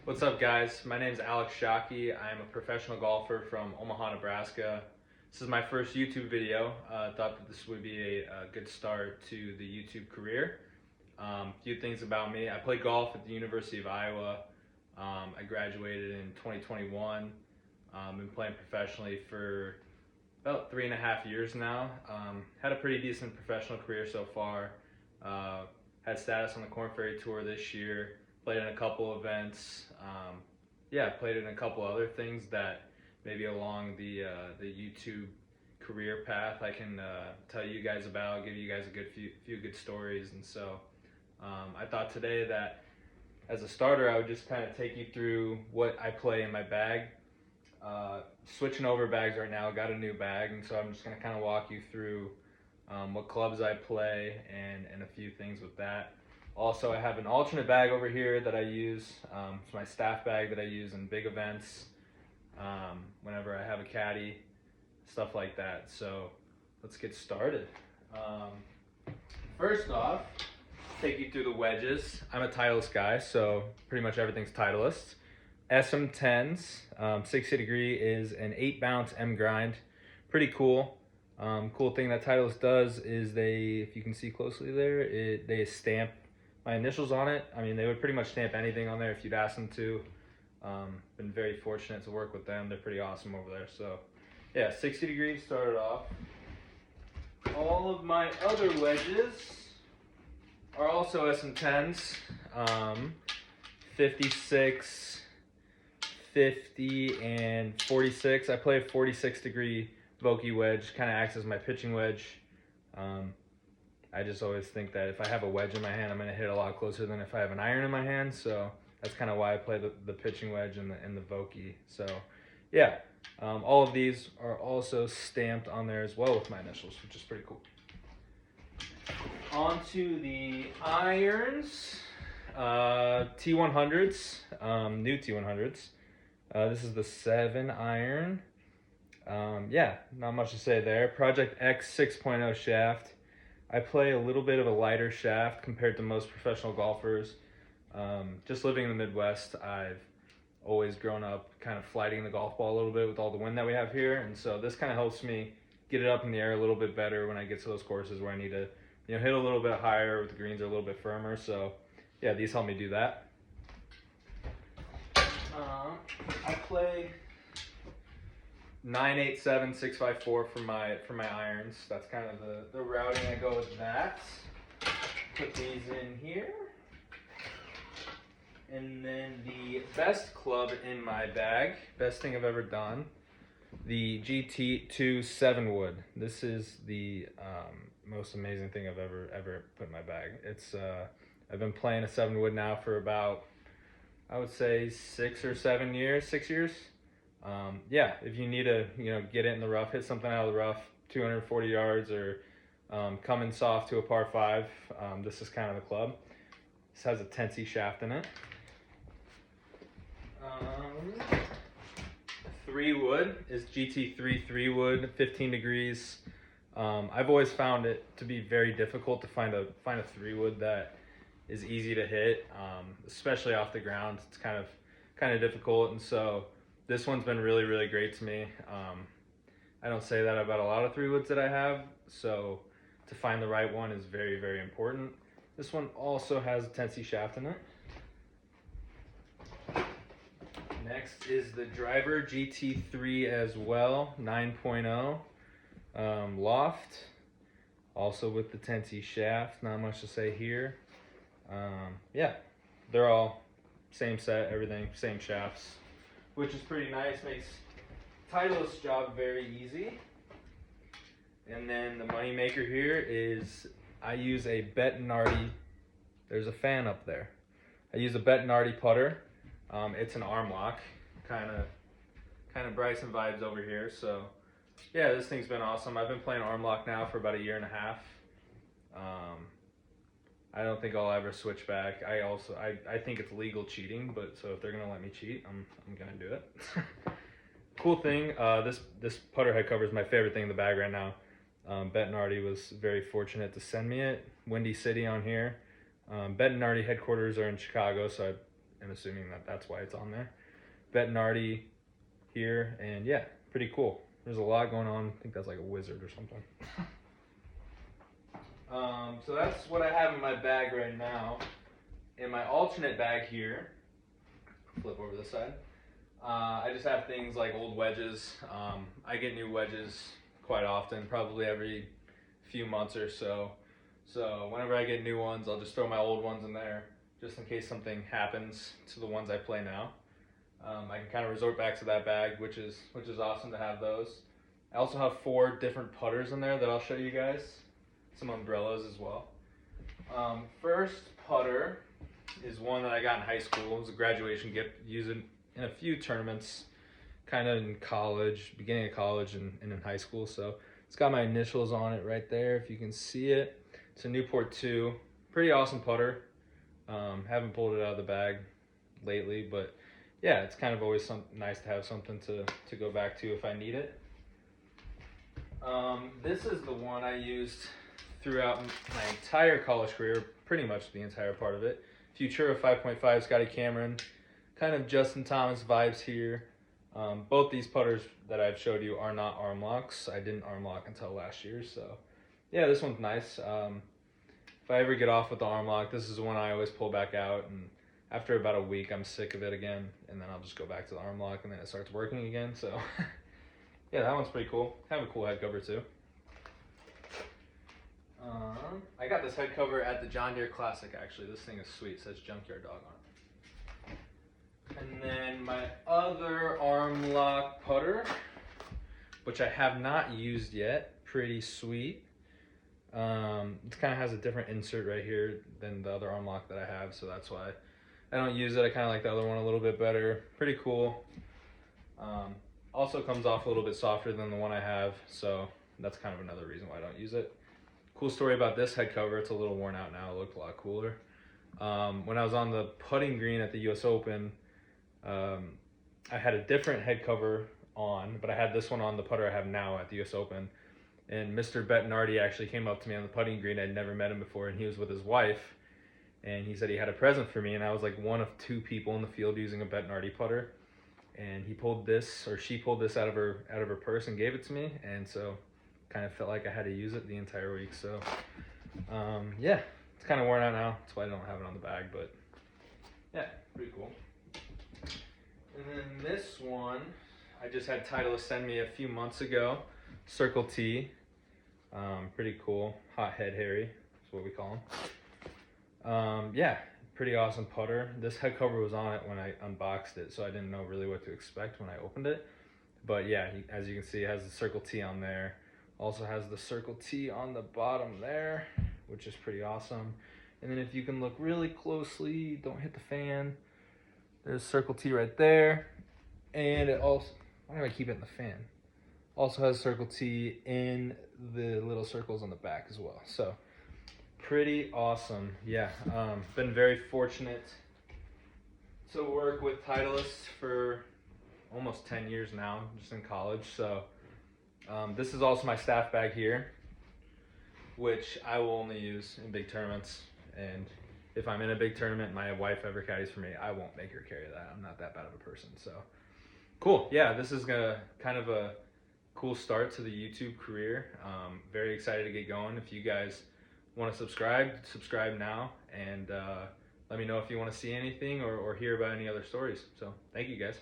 What's up, guys? My name is Alex Shockey. I'm a professional golfer from Omaha, Nebraska. This is my first YouTube video. Thought that this would be a good start to the YouTube career. A few things about me. I play golf at the University of Iowa. I graduated in 2021. Been playing professionally for about 3.5 years now. Had a pretty decent professional career so far. Had status on the Korn Ferry Tour this year. Played in a couple events. Played in a couple other things that maybe along the YouTube career path I can tell you guys about, give you guys a few good stories. And so I thought today that as a starter I would just kind of take you through what I play in my bag. Switching over bags right now, got a new bag, and so I'm just going to kind of walk you through what clubs I play and a few things with that. Also, I have an alternate bag over here that I use. It's my staff bag that I use in big events, whenever I have a caddy, stuff like that. So let's get started. First off, take you through the wedges. I'm a Titleist guy, so pretty much everything's Titleist. SM10s, 60 degree is an 8-bounce M grind. Pretty cool. Cool thing that Titleist does is if you can see closely there, they stamp my initials on it. I mean, they would pretty much stamp anything on there if you'd ask them to. Been very fortunate to work with them. They're pretty awesome over there. So yeah, 60 degrees started off. All of my other wedges are also SM10s. 56, 50, and 46. I play a 46 degree Vokey wedge, kind of acts as my pitching wedge. I just always think that if I have a wedge in my hand, I'm going to hit a lot closer than if I have an iron in my hand. So that's kind of why I play the pitching wedge and the Vokey. So yeah, all of these are also stamped on there as well with my initials, which is pretty cool. On to the irons, T100s, new T100s. This is the 7 iron. Yeah, not much to say there. Project X 6.0 shaft. I play a little bit of a lighter shaft compared to most professional golfers. Just living in the Midwest, I've always grown up kind of flighting the golf ball a little bit with all the wind that we have here, and so this kind of helps me get it up in the air a little bit better when I get to those courses where I need to, hit a little bit higher, with the greens are a little bit firmer. So yeah, these help me do that. I play 987 654 for my irons. That's kind of the routing I go with that. Put these in here. And then the best club in my bag, best thing I've ever done, the GT2 7-wood. This is the most amazing thing I've ever put in my bag. It's I've been playing a 7-wood now for about, I would say 6 or 7 years, 6 years. Yeah, if you need to, get it in the rough, hit something out of the rough, 240 yards, or come in soft to a par 5, this is kind of the club. This has a Tensy shaft in it. 3-wood is GT3 3-wood, 15 degrees. I've always found it to be very difficult to find a 3-wood that is easy to hit, especially off the ground. It's kind of difficult, and so this one's been really, really great to me. I don't say that about a lot of 3-woods that I have, so to find the right one is very, very important. This one also has a Tensy shaft in it. Next is the driver GT3 as well, 9.0 loft, also with the Tensy shaft. Not much to say here. Yeah, they're all same set, everything, same shafts, which is pretty nice, makes Titleist's job very easy. And then the money maker here is I use a Bettinardi. There's a fan up there. I use a Bettinardi putter. It's an arm lock, kind of Bryson vibes over here. So yeah, this thing's been awesome. I've been playing arm lock now for about 1.5 years. I don't think I'll ever switch back. I think it's legal cheating, but so if they're gonna let me cheat, I'm gonna do it. Cool thing, this putter head cover is my favorite thing in the bag right now. Bettinardi was very fortunate to send me it. Windy City on here. Bettinardi headquarters are in Chicago, so am assuming that that's why it's on there. Bettinardi here, and yeah, pretty cool. There's a lot going on. I think that's like a wizard or something. So that's what I have in my bag right now. In my alternate bag here, flip over this side, I just have things like old wedges. I get new wedges quite often, probably every few months or so. So whenever I get new ones, I'll just throw my old ones in there, just in case something happens to the ones I play now. I can kind of resort back to that bag, which is awesome to have those. I also have 4 different putters in there that I'll show you guys. Some umbrellas as well. First putter is one that I got in high school. It was a graduation gift. Used it in a few tournaments, kind of in college, beginning of college and in high school. So it's got my initials on it right there, if you can see it. It's a Newport 2. Pretty awesome putter. Haven't pulled it out of the bag lately, but yeah, it's kind of always nice to have something to go back to if I need it. This is the one I used throughout my entire college career, pretty much the entire part of it. Futura 5.5 Scotty Cameron, kind of Justin Thomas vibes here. Both these putters that I've showed you are not arm locks. I didn't arm lock until last year, so yeah, this one's nice. If I ever get off with the arm lock, this is the one I always pull back out, and after about a week, I'm sick of it again, and then I'll just go back to the arm lock, and then it starts working again, so yeah, that one's pretty cool. Kind of a cool head cover, too. I got this head cover at the John Deere Classic, actually. This thing is sweet. It says Junkyard Dog on it. And then my other arm lock putter, which I have not used yet. Pretty sweet. It kind of has a different insert right here than the other arm lock that I have, so that's why I don't use it. I kind of like the other one a little bit better. Pretty cool. Also comes off a little bit softer than the one I have, so that's kind of another reason why I don't use it. Cool story about this head cover, it's a little worn out now, it looked a lot cooler. When I was on the putting green at the US Open, I had a different head cover on, but I had this one on the putter I have now at the US Open. And Mr. Bettinardi actually came up to me on the putting green. I'd never met him before, and he was with his wife. And he said he had a present for me, and I was like one of 2 people in the field using a Bettinardi putter. And he pulled this, or she pulled this out of her purse and gave it to me, and so kind of felt like I had to use it the entire week. So yeah, it's kind of worn out now. That's why I don't have it on the bag, but yeah, pretty cool. And then this one, I just had Titleist send me a few months ago. Circle T, pretty cool. Hot Head Harry, that's what we call him. Yeah, pretty awesome putter. This head cover was on it when I unboxed it, so I didn't know really what to expect when I opened it. But yeah, as you can see, it has the Circle T on there. Also has the Circle T on the bottom there, which is pretty awesome. And then if you can look really closely, don't hit the fan, there's Circle T right there. And it also, why do I keep it in the fan? Also has Circle T in the little circles on the back as well. So pretty awesome. Yeah, been very fortunate to work with Titleist for almost 10 years now, just in college. So this is also my staff bag here, which I will only use in big tournaments. And if I'm in a big tournament, my wife ever caddies for me, I won't make her carry that. I'm not that bad of a person. So cool. Yeah, this is kind of a cool start to the YouTube career. Very excited to get going. If you guys want to subscribe now, and let me know if you want to see anything or hear about any other stories. So thank you guys.